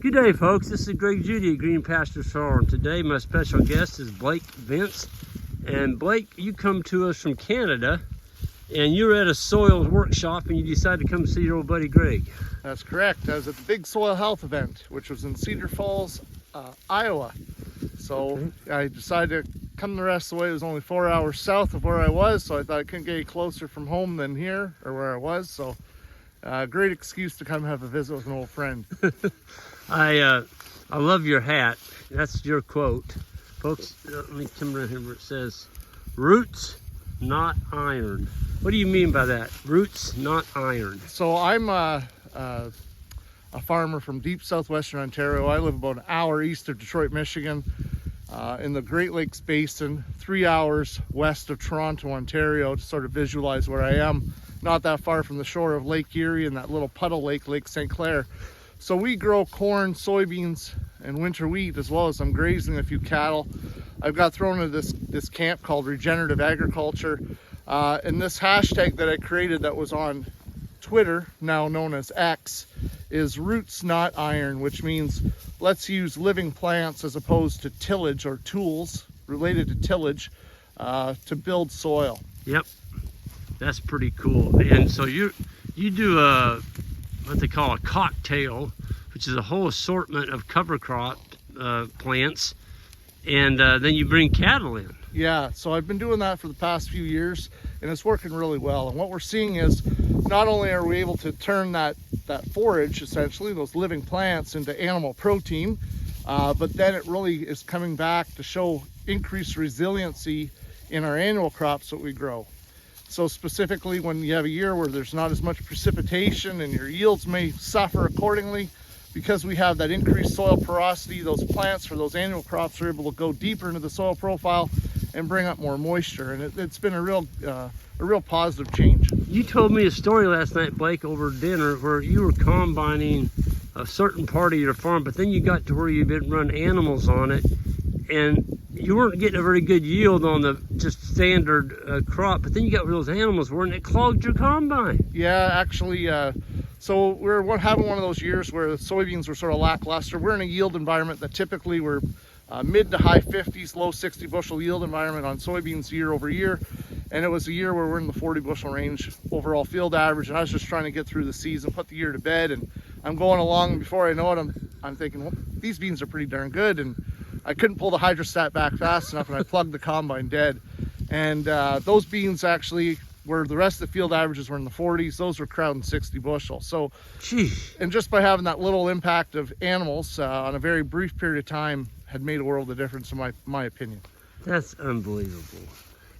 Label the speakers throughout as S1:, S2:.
S1: Good day, folks. This is Greg Judy at Green Pastures Farm. Today, my special guest is Blake Vance. And Blake, you come to us from Canada, and you're at a soils workshop, and you decided to come see your old buddy Greg.
S2: That's correct. I was at the big soil health event, which was in Cedar Falls, Iowa. So I decided to come the rest of the way. It was only 4 hours south of where I was, so I thought I couldn't get any closer from home than here, or where I was. So great excuse to come have a visit with an old friend.
S1: I love your hat. That's your quote. Folks, let me come around here where it says, roots, not iron. What do you mean by that? Roots, not iron.
S2: So I'm a farmer from deep southwestern Ontario. I live about an hour east of Detroit, Michigan, in the Great Lakes Basin, 3 hours west of Toronto, Ontario, to sort of visualize where I am. Not that far from the shore of Lake Erie and that little puddle lake, Lake St. Clair. So we grow corn, soybeans, and winter wheat, as well as I'm grazing a few cattle. I've got thrown into this camp called regenerative agriculture. And this hashtag that I created that was on Twitter, now known as X, is roots not iron, which means let's use living plants as opposed to tillage or tools related to tillage to build soil.
S1: Yep, that's pretty cool. And so you do what they call a cocktail, which is a whole assortment of cover crop plants, and then you bring cattle in.
S2: Yeah, so I've been doing that for the past few years, and it's working really well. And what we're seeing is not only are we able to turn that forage, essentially, those living plants, into animal protein, but then it really is coming back to show increased resiliency in our annual crops that we grow. So specifically, when you have a year where there's not as much precipitation and your yields may suffer accordingly, because we have that increased soil porosity, those plants for those annual crops are able to go deeper into the soil profile and bring up more moisture. And it's been a real positive change.
S1: You told me a story last night, Blake, over dinner, where you were combining a certain part of your farm, but then you got to where you didn't run animals on it, and you weren't getting a very good yield on the just standard crop, but then you got where those animals were, and it clogged your combine.
S2: Yeah, actually, so we're having one of those years where the soybeans were sort of lackluster. We're in a yield environment that typically we're mid to high 50s, low 60 bushel yield environment on soybeans year over year. And it was a year where we're in the 40 bushel range overall field average. And I was just trying to get through the season, put the year to bed, and I'm going along, and before I know it, I'm thinking, well, these beans are pretty darn good. And I couldn't pull the hydrostat back fast enough, and I plugged the combine dead. And those beans actually, where the rest of the field averages were in the 40s, those were crowding 60 bushel. So, and just by having that little impact of animals on a very brief period of time had made a world of difference in my opinion.
S1: That's unbelievable.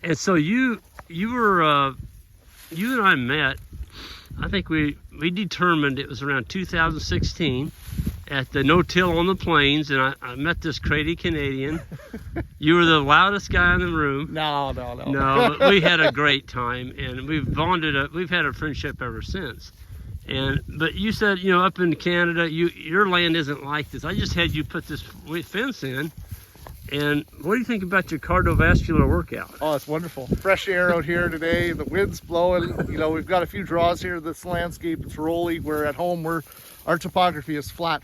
S1: And so you and I met, I think we determined it was around 2016 at the no-till on the plains, and I met this crazy Canadian. You were the loudest guy in the room.
S2: No.
S1: No, but we had a great time, and we've bonded. We've had a friendship ever since. But you said, up in Canada, your land isn't like this. I just had you put this fence in. And what do you think about your cardiovascular workout?
S2: Oh, it's wonderful. Fresh air out here today. The wind's blowing. We've got a few draws here. This landscape, it's rolly. We're at home. Our topography is flat.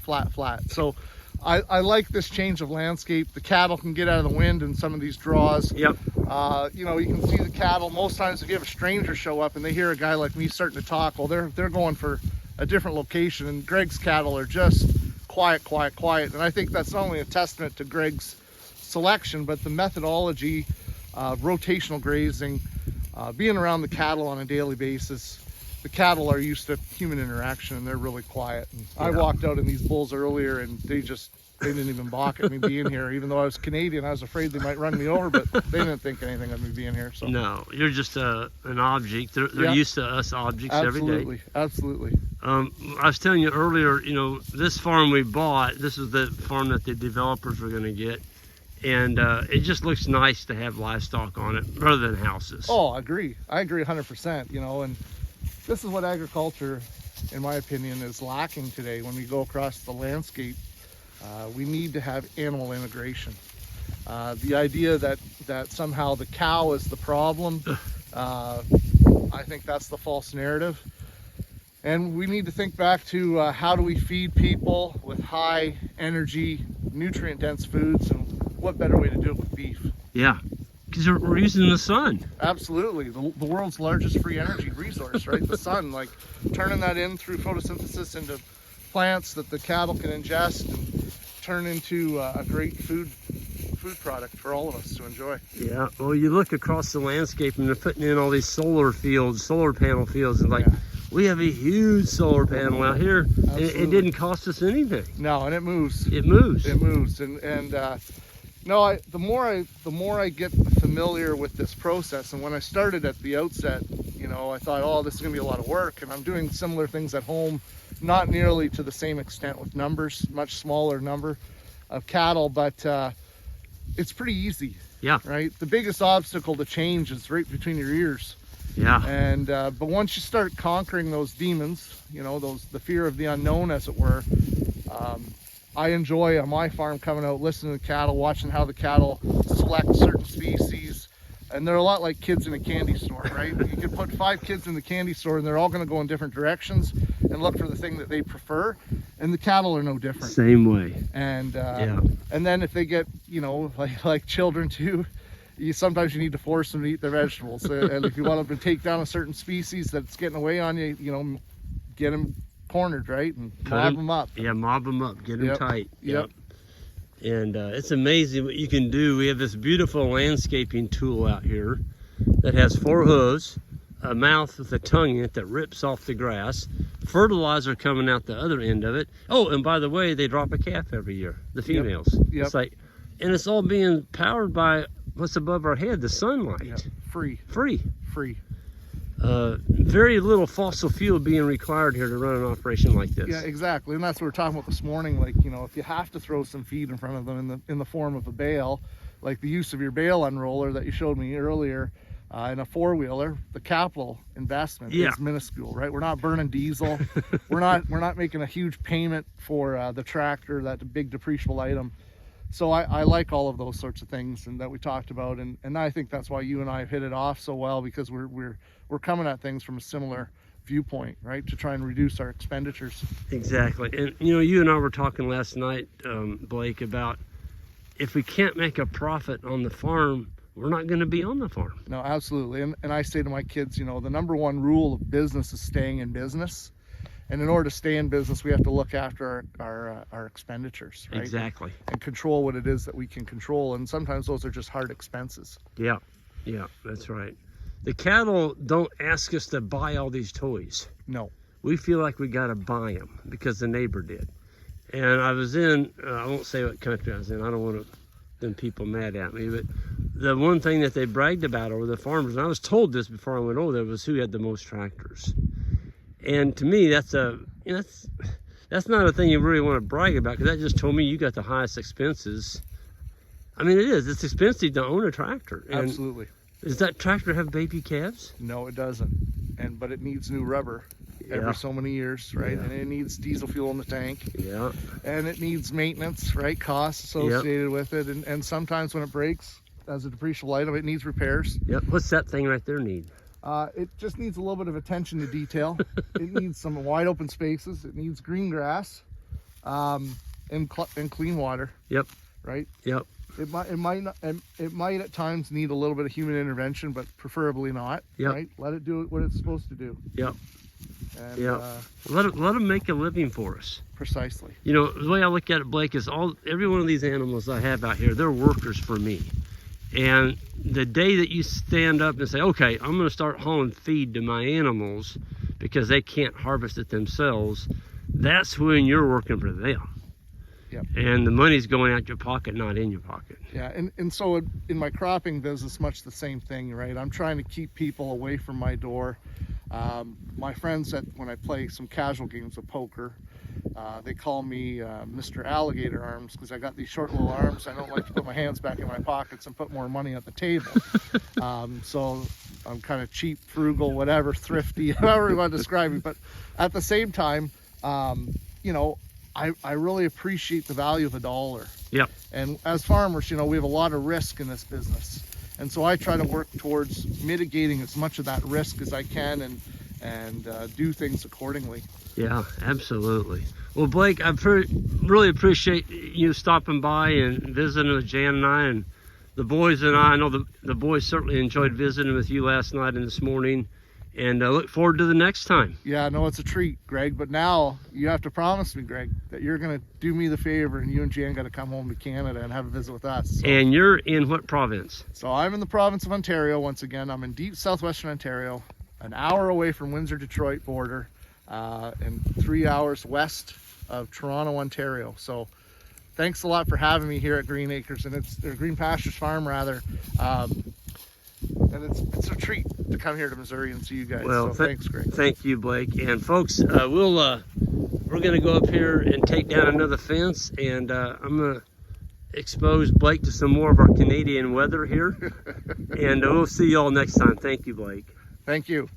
S2: So I like this change of landscape. The cattle can get out of the wind in some of these draws.
S1: Yep.
S2: You can see the cattle. Most times if you have a stranger show up and they hear a guy like me starting to talk, well, they're going for a different location. And Greg's cattle are just quiet. And I think that's not only a testament to Greg's selection, but the methodology, rotational grazing, being around the cattle on a daily basis. The cattle are used to human interaction, and they're really quiet. And I walked out in these bulls earlier, and they didn't even balk at me being here. Even though I was Canadian, I was afraid they might run me over, but they didn't think anything of me being here. So
S1: no, you're just an object. They're used to us objects every day.
S2: Absolutely.
S1: I was telling you earlier, this farm we bought, this is the farm that the developers were going to get. And it just looks nice to have livestock on it rather than houses.
S2: Oh, I agree 100%, and this is what agriculture, in my opinion, is lacking today. When we go across the landscape, we need to have animal integration. The idea that somehow the cow is the problem, I think that's the false narrative. And we need to think back to how do we feed people with high energy, nutrient dense foods, and what better way to do it with beef?
S1: Yeah, because we're using the sun.
S2: Absolutely, the world's largest free energy resource, right? The sun, like turning that in through photosynthesis into plants that the cattle can ingest and turn into a great food product for all of us to enjoy.
S1: Yeah, well, you look across the landscape and they're putting in all these solar panel fields, and like, we have a huge solar panel out here. It didn't cost us anything.
S2: No, and it moves.
S1: It moves.
S2: It moves, and no, the more I get familiar with this process, and when I started at the outset, you know, I thought, oh, this is gonna be a lot of work, and I'm doing similar things at home, not nearly to the same extent with numbers, much smaller number of cattle, but it's pretty easy.
S1: Yeah.
S2: Right. The biggest obstacle to change is right between your ears.
S1: Yeah.
S2: And but once you start conquering those demons, you know, the fear of the unknown, as it were, I enjoy on my farm coming out, listening to cattle, watching how the cattle select certain species. And they're a lot like kids in a candy store, right? You could put 5 kids in the candy store and they're all going to go in different directions and look for the thing that they prefer. And the cattle are no different.
S1: Same way.
S2: And and then if they get, you know, like children too, sometimes you need to force them to eat their vegetables. And if you want them to take down a certain species that's getting away on you, you know, get them cornered, right? And mob them up.
S1: Yeah, mob them up. Get them tight.
S2: Yep.
S1: And it's amazing what you can do. We have this beautiful landscaping tool out here that has 4 hooves, a mouth with a tongue in it that rips off the grass, fertilizer coming out the other end of it. Oh, and by the way, they drop a calf every year, the females.
S2: Yep.
S1: It's like, and it's all being powered by what's above our head, the sunlight.
S2: Yep. Free.
S1: Very little fossil fuel being required here to run an operation like this.
S2: Yeah, exactly. And that's what we're talking about this morning. Like, you know, if you have to throw some feed in front of them in the form of a bale, like the use of your bale unroller that you showed me earlier, in a 4-wheeler, the capital investment is minuscule, right? We're not burning diesel. we're not making a huge payment for the tractor, that big depreciable item. So I like all of those sorts of things and that we talked about, and I think that's why you and I have hit it off so well, because we're coming at things from a similar viewpoint, right? To try and reduce our expenditures.
S1: Exactly. And you know, you and I were talking last night, Blake, about if we can't make a profit on the farm, we're not going to be on the farm.
S2: No, absolutely. And I say to my kids, you know, the number one rule of business is staying in business. And in order to stay in business, we have to look after our expenditures, right?
S1: Exactly.
S2: And control what it is that we can control. And sometimes those are just hard expenses.
S1: Yeah, that's right. The cattle don't ask us to buy all these toys.
S2: No.
S1: We feel like we got to buy them because the neighbor did. And I was in, I won't say what country I was in. I don't want them people mad at me. But the one thing that they bragged about over the farmers, and I was told this before I went over there, was who had the most tractors. And to me, that's not a thing you really want to brag about, because that just told me you got the highest expenses. I mean, it is. It's expensive to own a tractor. And
S2: absolutely.
S1: Does that tractor have baby calves?
S2: No, it doesn't. But it needs new rubber every so many years, right? And it needs diesel fuel in the tank. Yeah. And it needs maintenance, right? Costs associated with it. And sometimes when it breaks, as a depreciable item, it needs repairs.
S1: Yep. What's that thing right there need?
S2: It just needs a little bit of attention to detail. It needs some wide open spaces. It needs green grass, and clean water.
S1: Yep.
S2: Right.
S1: Yep.
S2: It might at times need a little bit of human intervention, but preferably not.
S1: Yep.
S2: Right. Let it do what it's supposed to do.
S1: Yep.
S2: And,
S1: yep. Let them make a living for us.
S2: Precisely.
S1: You know, the way I look at it, Blake, is every one of these animals I have out here, they're workers for me. And the day that you stand up and say, okay, I'm going to start hauling feed to my animals because they can't harvest it themselves, that's when you're working for them. Yep. And the money's going out your pocket, not in your pocket.
S2: Yeah, and so in my cropping business, much the same thing, right? I'm trying to keep people away from my door. My friends, when I play some casual games of poker, they call me Mr. Alligator Arms, because I got these short little arms. I don't like to put my hands back in my pockets and put more money at the table. So I'm kind of cheap, frugal, whatever, thrifty, however you want to describe me. But at the same time, you know, I really appreciate the value of $1.
S1: Yep.
S2: And as farmers, you know, we have a lot of risk in this business. And so I try to work towards mitigating as much of that risk as I can, and and do things accordingly.
S1: Yeah, absolutely. Well, Blake, I really appreciate you stopping by and visiting with Jan and I and the boys and I. I know the boys certainly enjoyed visiting with you last night and this morning, and I look forward to the next time.
S2: Yeah, I know it's a treat, Greg, but now you have to promise me, Greg, that you're going to do me the favor and you and Jan got to come home to Canada and have a visit with us. So,
S1: And you're in what province?
S2: so I'm in the province of Ontario once again. I'm in deep southwestern Ontario, an hour away from Windsor-Detroit border, and 3 hours west of Toronto, Ontario. So thanks a lot for having me here at Green Acres, and it's Green Pastures Farm rather. And it's a treat to come here to Missouri and see you guys.
S1: Well,
S2: so thanks, Greg.
S1: Thank you, Blake. And folks, we're going to go up here and take down another fence, and I'm going to expose Blake to some more of our Canadian weather here. And we'll see y'all next time. Thank you, Blake.
S2: Thank you.